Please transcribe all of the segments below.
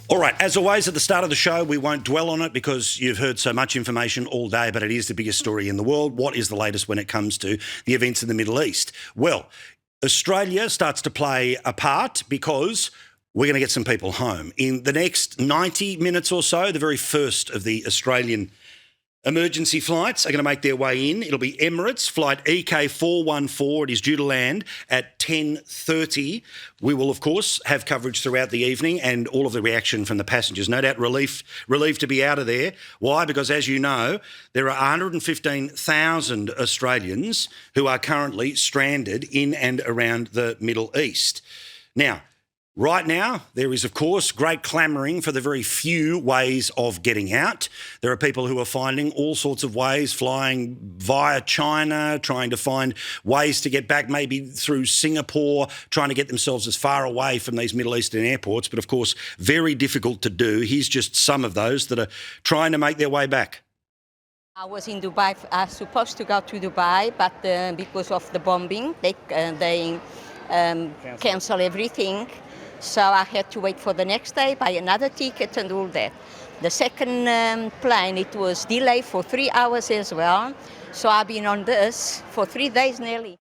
All right, as always, at the start of the show, we won't dwell on it because you've heard so much information all day, but it is the biggest story in the world. What is the latest when it comes to the events in the Middle East? Well, Australia starts to play a part because we're going to get some people home. In the next 90 minutes or so, the very first of the Australian emergency flights are going to make their way in. It'll be Emirates, flight EK414. It is due to land at 10:30. We will, of course, have coverage throughout the evening and all of the reaction from the passengers. No doubt relieved to be out of there. Why? Because, as you know, there are 115,000 Australians who are currently stranded in and around the Middle East. Now, right now, there is, of course, great clamouring for the very few ways of getting out. There are people who are finding all sorts of ways, flying via China, trying to find ways to get back, maybe through Singapore, trying to get themselves as far away from these Middle Eastern airports, but, of course, very difficult to do. Here's just some of those that are trying to make their way back. I was in Dubai. I was supposed to go to Dubai, but because of the bombing, they cancel everything. So I had to wait for the next day, buy another ticket and all that. The second plane, it was delayed for 3 hours as well. So I've been on this for 3 days nearly.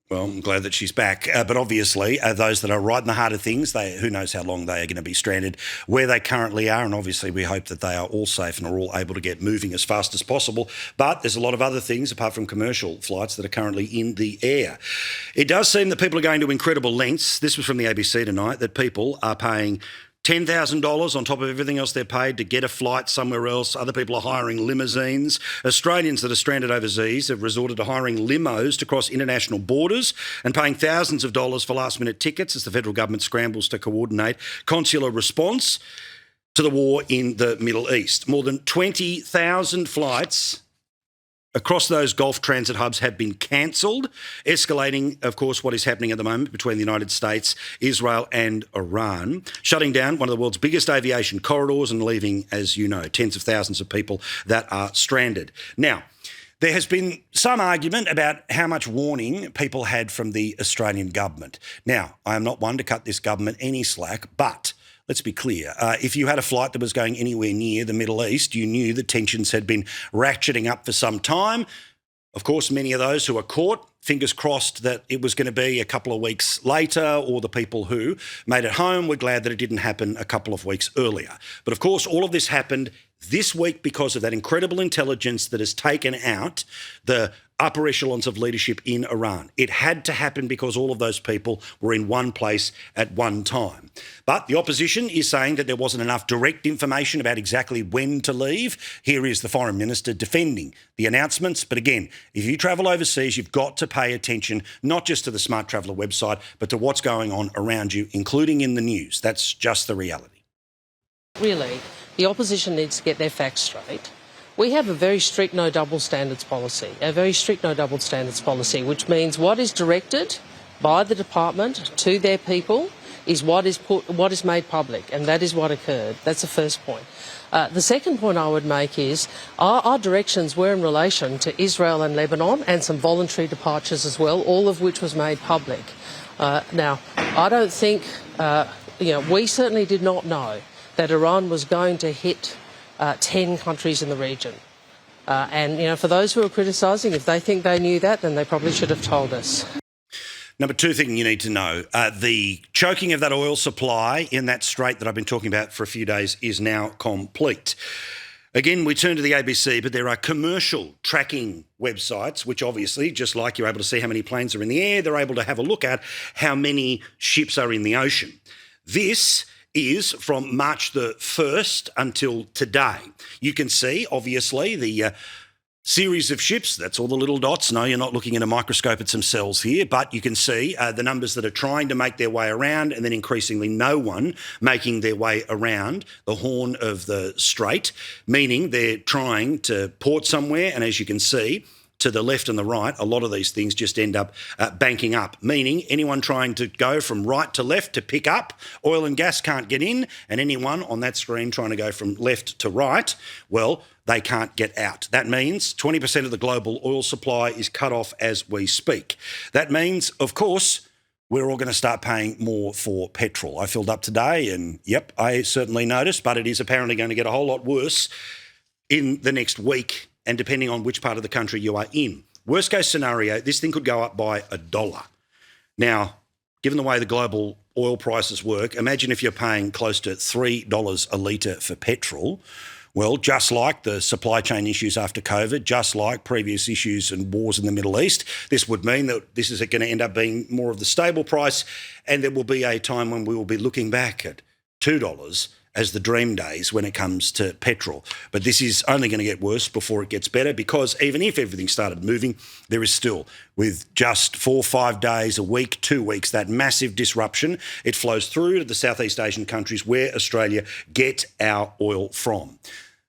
Well, I'm glad that she's back. But obviously, those that are right in the heart of things, who knows how long they are going to be stranded where they currently are. And obviously, we hope that they are all safe and are all able to get moving as fast as possible. But there's a lot of other things, apart from commercial flights, that are currently in the air. It does seem that people are going to incredible lengths. This was from the ABC tonight, that people are paying $10,000 on top of everything else they're paid to get a flight somewhere else. Other people are hiring limousines. Australians that are stranded overseas have resorted to hiring limos to cross international borders and paying thousands of dollars for last-minute tickets as the federal government scrambles to coordinate consular response to the war in the Middle East. More than 20,000 flights across those Gulf transit hubs have been cancelled, escalating, of course, what is happening at the moment between the United States, Israel and Iran, shutting down one of the world's biggest aviation corridors and leaving, as you know, tens of thousands of people that are stranded. Now, there has been some argument about how much warning people had from the Australian government. Now, I am not one to cut this government any slack, but let's be clear. If you had a flight that was going anywhere near the Middle East, you knew that tensions had been ratcheting up for some time. Of course, many of those who are caught, fingers crossed that it was going to be a couple of weeks later, or the people who made it home were glad that it didn't happen a couple of weeks earlier. But of course, all of this happened this week because of that incredible intelligence that has taken out the upper echelons of leadership in Iran. It had to happen because all of those people were in one place at one time. But the opposition is saying that there wasn't enough direct information about exactly when to leave. Here is the Foreign Minister defending the announcements. But again, if you travel overseas, you've got to pay attention not just to the Smart Traveller website, but to what's going on around you, including in the news. That's just the reality. Really, the opposition needs to get their facts straight. We have a very strict no double standards policy, which means what is directed by the department to their people is what is made public, and that is what occurred. That's the first point. The second point I would make is our directions were in relation to Israel and Lebanon, and some voluntary departures as well, all of which was made public. Now, I don't think, we certainly did not know that Iran was going to hit 10 countries in the region. And for those who are criticising, if they think they knew that, then they probably should have told us. Number two thing you need to know, the choking of that oil supply in that strait that I've been talking about for a few days is now complete. Again, we turn to the ABC, but there are commercial tracking websites, which obviously, just like you're able to see how many planes are in the air, they're able to have a look at how many ships are in the ocean. This is from March the 1st until today. You can see, obviously, the series of ships. That's all the little dots. No, you're not looking in a microscope at some cells here, but you can see the numbers that are trying to make their way around, and then increasingly no one making their way around the Horn of the Strait, meaning they're trying to port somewhere, and as you can see, to the left and the right, a lot of these things just end up banking up, meaning anyone trying to go from right to left to pick up oil and gas can't get in, and anyone on that screen trying to go from left to right, well, they can't get out. That means 20% of the global oil supply is cut off as we speak. That means, of course, we're all going to start paying more for petrol. I filled up today and, yep, I certainly noticed, but it is apparently going to get a whole lot worse in the next week and depending on which part of the country you are in. Worst case scenario, this thing could go up by $1. Now, given the way the global oil prices work, imagine if you're paying close to $3 a litre for petrol. Well, just like the supply chain issues after COVID, just like previous issues and wars in the Middle East, this would mean that this is going to end up being more of the stable price, and there will be a time when we will be looking back at $2 as the dream days when it comes to petrol. But this is only going to get worse before it gets better, because even if everything started moving, there is still, with just 4 or 5 days a week, 2 weeks, that massive disruption. It flows through to the Southeast Asian countries where Australia get our oil from.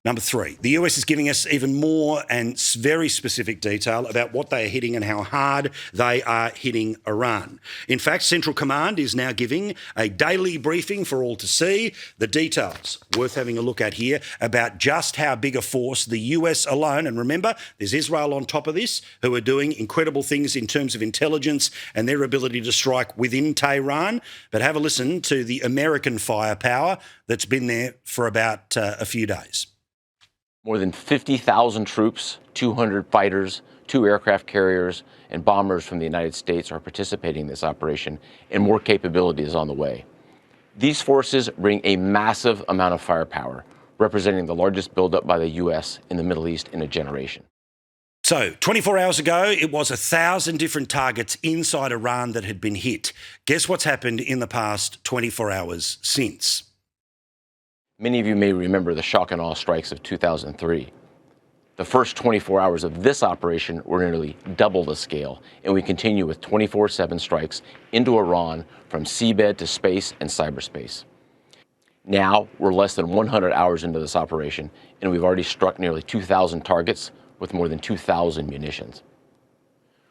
Number 3, the US is giving us even more and very specific detail about what they are hitting and how hard they are hitting Iran. In fact, Central Command is now giving a daily briefing for all to see. The details worth having a look at here about just how big a force the US alone, and remember, there's Israel on top of this, who are doing incredible things in terms of intelligence and their ability to strike within Tehran. But have a listen to the American firepower that's been there for about a few days. More than 50,000 troops, 200 fighters, 2 aircraft carriers, and bombers from the United States are participating in this operation, and more capability is on the way. These forces bring a massive amount of firepower, representing the largest buildup by the U.S. in the Middle East in a generation. So, 24 hours ago, it was 1,000 different targets inside Iran that had been hit. Guess what's happened in the past 24 hours since? Many of you may remember the shock and awe strikes of 2003. The first 24 hours of this operation were nearly double the scale, and we continue with 24/7 strikes into Iran from seabed to space and cyberspace. Now, we're less than 100 hours into this operation, and we've already struck nearly 2,000 targets with more than 2,000 munitions.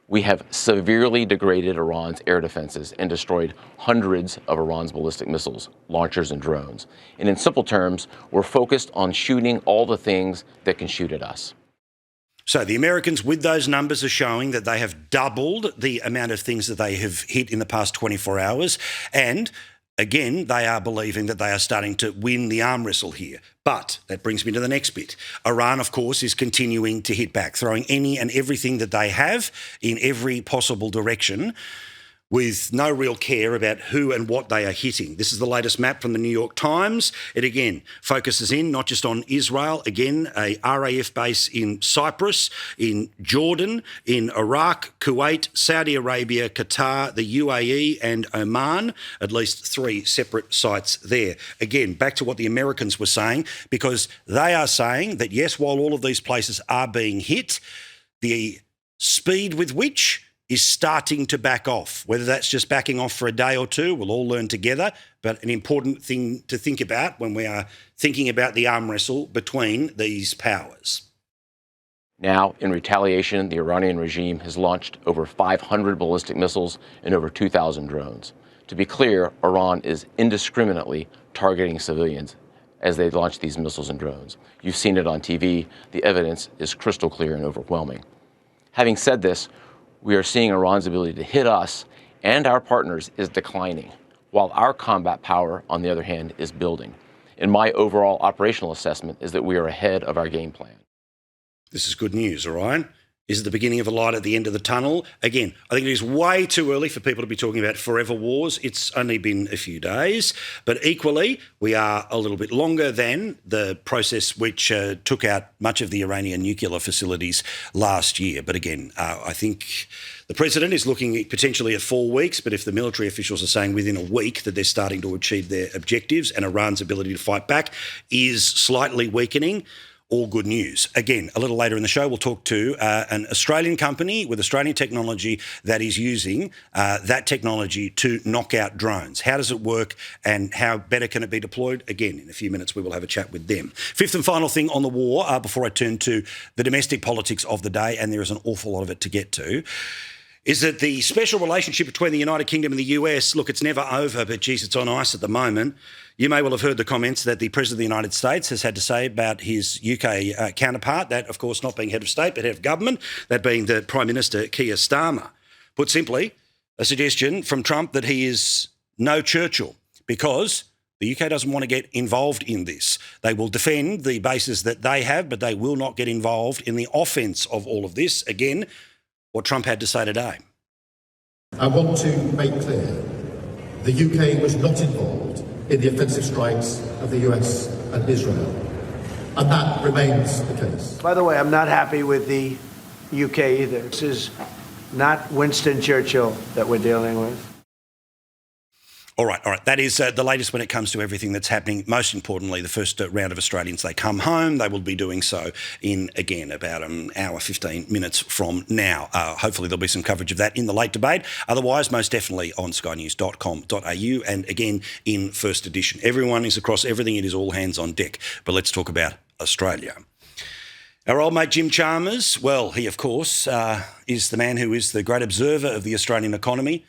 We have severely degraded Iran's air defenses and destroyed hundreds of Iran's ballistic missiles, launchers, and drones. And in simple terms, we're focused on shooting all the things that can shoot at us. So the Americans, with those numbers, are showing that they have doubled the amount of things that they have hit in the past 24 hours. And again, they are believing that they are starting to win the arm wrestle here. But that brings me to the next bit. Iran, of course, is continuing to hit back, throwing any and everything that they have in every possible direction, with no real care about who and what they are hitting. This is the latest map from the New York Times. It again focuses in not just on Israel, again, a RAF base in Cyprus, in Jordan, in Iraq, Kuwait, Saudi Arabia, Qatar, the UAE and Oman, at least 3 separate sites there. Again, back to what the Americans were saying, because they are saying that, yes, while all of these places are being hit, the speed with which is starting to back off. Whether that's just backing off for a day or two, we'll all learn together, but an important thing to think about when we are thinking about the arm wrestle between these powers. Now, in retaliation, the Iranian regime has launched over 500 ballistic missiles and over 2,000 drones. To be clear, Iran is indiscriminately targeting civilians as they launch these missiles and drones. You've seen it on TV. The evidence is crystal clear and overwhelming. Having said this, we are seeing Iran's ability to hit us and our partners is declining, while our combat power, on the other hand, is building. And my overall operational assessment is that we are ahead of our game plan. This is good news, Orion. Is it the beginning of a light at the end of the tunnel? Again, I think it is way too early for people to be talking about forever wars. It's only been a few days. But equally, we are a little bit longer than the process which took out much of the Iranian nuclear facilities last year. But again, I think the president is looking potentially at 4 weeks, but if the military officials are saying within a week that they're starting to achieve their objectives and Iran's ability to fight back is slightly weakening, all good news. Again, a little later in the show, we'll talk to an Australian company with Australian technology that is using that technology to knock out drones. How does it work and how better can it be deployed? Again, in a few minutes, we will have a chat with them. Fifth and final thing on the war, before I turn to the domestic politics of the day, and there is an awful lot of it to get to, is that the special relationship between the United Kingdom and the US, look, it's never over, but geez, it's on ice at the moment. You may well have heard the comments that the President of the United States has had to say about his UK counterpart, that, of course, not being head of state, but head of government, that being the Prime Minister, Keir Starmer. Put simply, a suggestion from Trump that he is no Churchill because the UK doesn't want to get involved in this. They will defend the bases that they have, but they will not get involved in the offence of all of this. Again, what Trump had to say today. I want to make clear the UK was not involved in the offensive strikes of the US and Israel, and that remains the case. By the way, I'm not happy with the UK either. This is not Winston Churchill that we're dealing with. All right. That is the latest when it comes to everything that's happening. Most importantly, the first round of Australians, they come home. They will be doing so in, again, about an hour, 15 minutes from now. Hopefully there'll be some coverage of that in the late debate. Otherwise, most definitely on skynews.com.au and, again, in First Edition. Everyone is across everything. It is all hands on deck. But let's talk about Australia. Our old mate Jim Chalmers, well, he, of course, is the man who is the great observer of the Australian economy.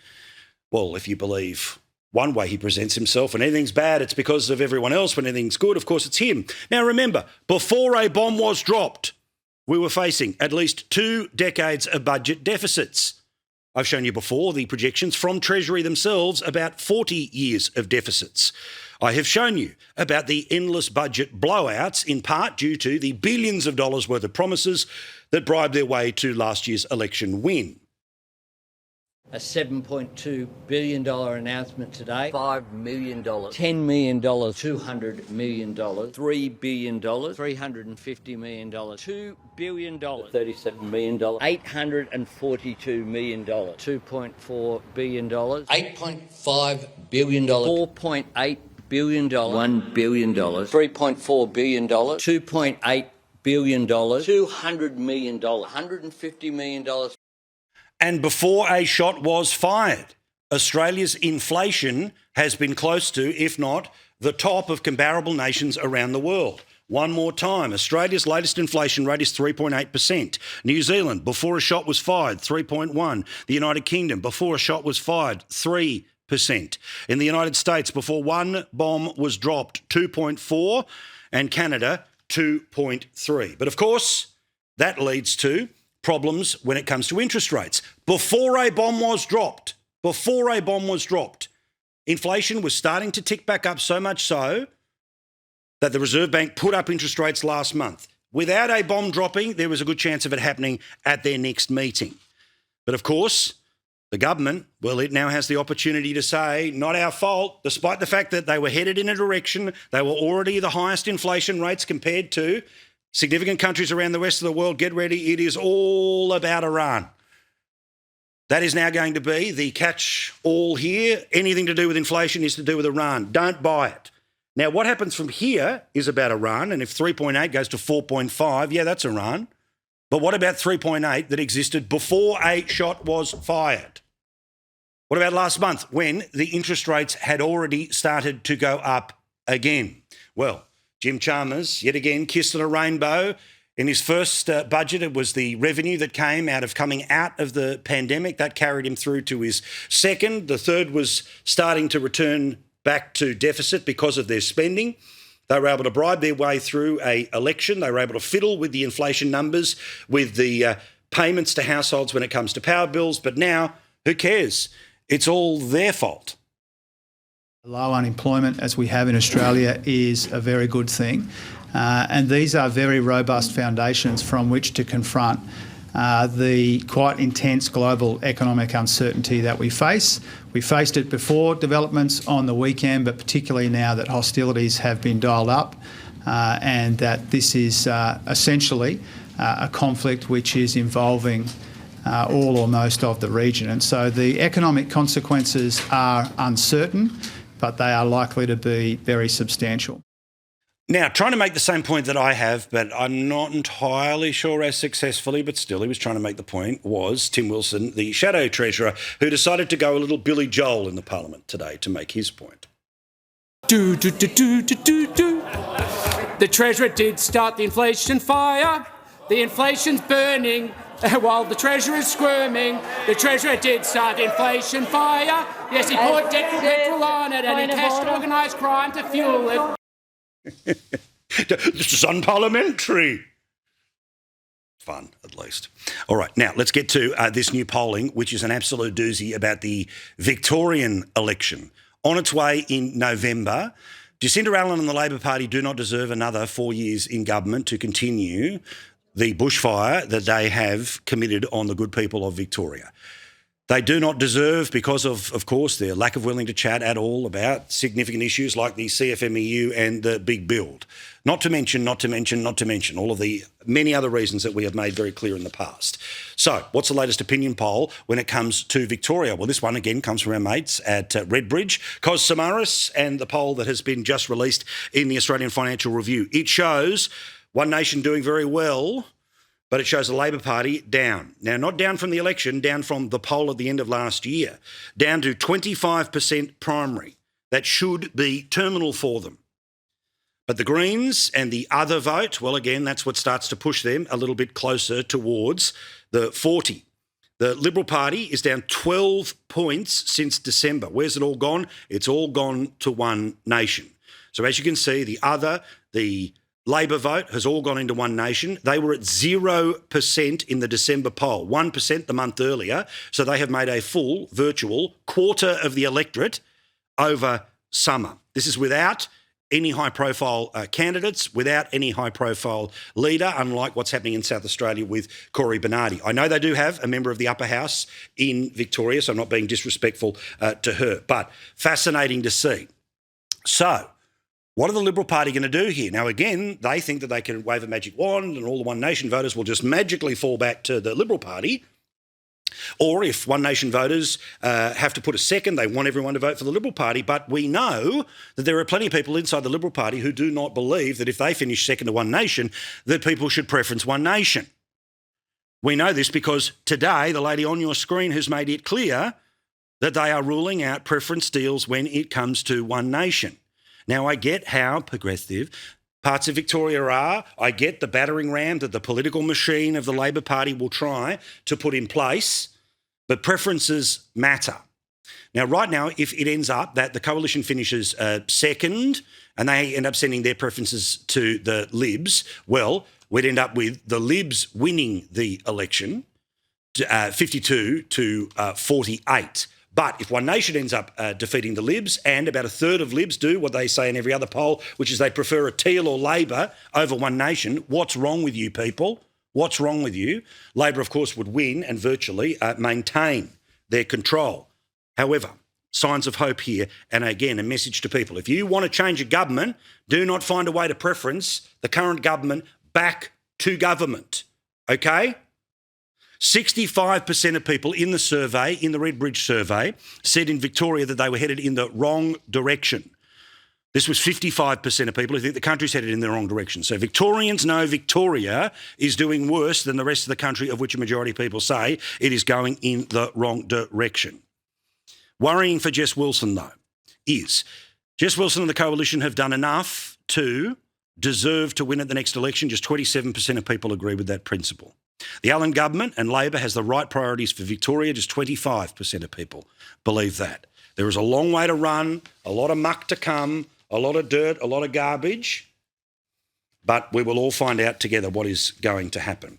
Well, if you believe one way he presents himself, when anything's bad, it's because of everyone else. When anything's good, of course, it's him. Now, remember, before a bomb was dropped, we were facing at least 2 decades of budget deficits. I've shown you before the projections from Treasury themselves about 40 years of deficits. I have shown you about the endless budget blowouts, in part due to the billions of dollars worth of promises that bribed their way to last year's election win. A $7.2 billion announcement today. $5 million. $10 million. $200 million. $3 billion. $350 million. $2 billion. $37 million. $842 million. $2.4 billion. $8.5 billion. $4.8 billion. $1 billion. $3.4 billion. $2.8 billion. $200 million. $150 million. And before a shot was fired, Australia's inflation has been close to, if not the top of comparable nations around the world. One more time, Australia's latest inflation rate is 3.8%. New Zealand, before a shot was fired, 3.1%. The United Kingdom, before a shot was fired, 3%. In the United States, before one bomb was dropped, 2.4%. And Canada, 2.3%. But of course, that leads to problems when it comes to interest rates. Before a bomb was dropped, inflation was starting to tick back up, so much so that the Reserve Bank put up interest rates last month. Without a bomb dropping, there was a good chance of it happening at their next meeting. But of course, the government, well, it now has the opportunity to say, not our fault, despite the fact that they were headed in a direction, they were already the highest inflation rates compared to significant countries around the rest of the world. Get ready, it is all about Iran. That is now going to be the catch-all here. Anything to do with inflation is to do with Iran. Don't buy it. Now, what happens from here is about Iran, and if 3.8 goes to 4.5, yeah, that's Iran. But what about 3.8 that existed before a shot was fired? What about last month when the interest rates had already started to go up again? Well, Jim Chalmers, yet again, kissed on a rainbow. In his first budget, it was the revenue that came out of coming out of the pandemic. That carried him through to his second. The third was starting to return back to deficit because of their spending. They were able to bribe their way through an election. They were able to fiddle with the inflation numbers, with the payments to households when it comes to power bills. But now, who cares? It's all their fault. Low unemployment, as we have in Australia, is a very good thing. And these are very robust foundations from which to confront the quite intense global economic uncertainty that we face. We faced it before developments on the weekend, but particularly now that hostilities have been dialed up and that this is essentially a conflict which is involving all or most of the region. And so the economic consequences are uncertain, but they are likely to be very substantial. Now, trying to make the same point that I have, but I'm not entirely sure as successfully, but still he was trying to make the point, was Tim Wilson, the Shadow Treasurer, who decided to go a little Billy Joel in the Parliament today to make his point. The Treasurer did start the inflation fire. The inflation's burning while the Treasurer is squirming. The Treasurer did start the inflation fire. Yes, he poured petrol on it and he cashed organised crime to fuel it. This is unparliamentary. fun, at least. All right, now let's get to this new polling, which is an absolute doozy about the Victorian election. On its way in November, Jacinda Allen and the Labor Party do not deserve another 4 years in government to continue the bushfire that they have committed on the good people of Victoria. They do not deserve, because of course, their lack of willing to chat at all about significant issues like the CFMEU and the big build. Not to mention all of the many other reasons that we have made very clear in the past. So what's the latest opinion poll when it comes to Victoria? Well, this one again comes from our mates at Redbridge, Cos Samaris, and the poll that has been just released in the Australian Financial Review. It shows One Nation doing very well, but it shows the Labor Party down. Now, not down from the election, down from the poll at the end of last year, down to 25% primary. That should be terminal for them. But the Greens and the other vote, well, again, that's what starts to push them a little bit closer towards the 40. The Liberal Party is down 12 points since December. Where's it all gone? It's all gone to One Nation. So as you can see, the Labor vote has all gone into One Nation. They were at 0% in the December poll, 1% the month earlier. So they have made a full virtual quarter of the electorate over summer. This is without any high-profile candidates, without any high-profile leader, unlike what's happening in South Australia with Cory Bernardi. I know they do have a member of the upper house in Victoria, so I'm not being disrespectful to her, but fascinating to see. So what are the Liberal Party going to do here? Now, again, they think that they can wave a magic wand and all the One Nation voters will just magically fall back to the Liberal Party. Or if One Nation voters have to put a second, they want everyone to vote for the Liberal Party. But we know that there are plenty of people inside the Liberal Party who do not believe that if they finish second to One Nation, that people should preference One Nation. We know this because today the lady on your screen has made it clear that they are ruling out preference deals when it comes to One Nation. Now, I get how progressive parts of Victoria are. I get the battering ram that the political machine of the Labor Party will try to put in place, but preferences matter. Now, right now, if it ends up that the coalition finishes second and they end up sending their preferences to the Libs, well, we'd end up with the Libs winning the election, 52 to 48. But if One Nation ends up defeating the Libs, and about a third of Libs do what they say in every other poll, which is they prefer a Teal or Labor over One Nation, what's wrong with you people? What's wrong with you? Labor, of course, would win and virtually maintain their control. However, signs of hope here, and again, a message to people. If you want to change a government, do not find a way to preference the current government back to government, okay? 65% of people in the survey, in the Redbridge survey, said in Victoria that they were headed in the wrong direction. This was 55% of people who think the country's headed in the wrong direction. So Victorians know Victoria is doing worse than the rest of the country, of which a majority of people say it is going in the wrong direction. Worrying for Jess Wilson, though, is Jess Wilson and the Coalition have done enough to deserve to win at the next election. Just 27% of people agree with that principle. The Allen government and Labor has the right priorities for Victoria. Just 25% of people believe that. There is a long way to run, a lot of muck to come, a lot of dirt, a lot of garbage, but we will all find out together what is going to happen.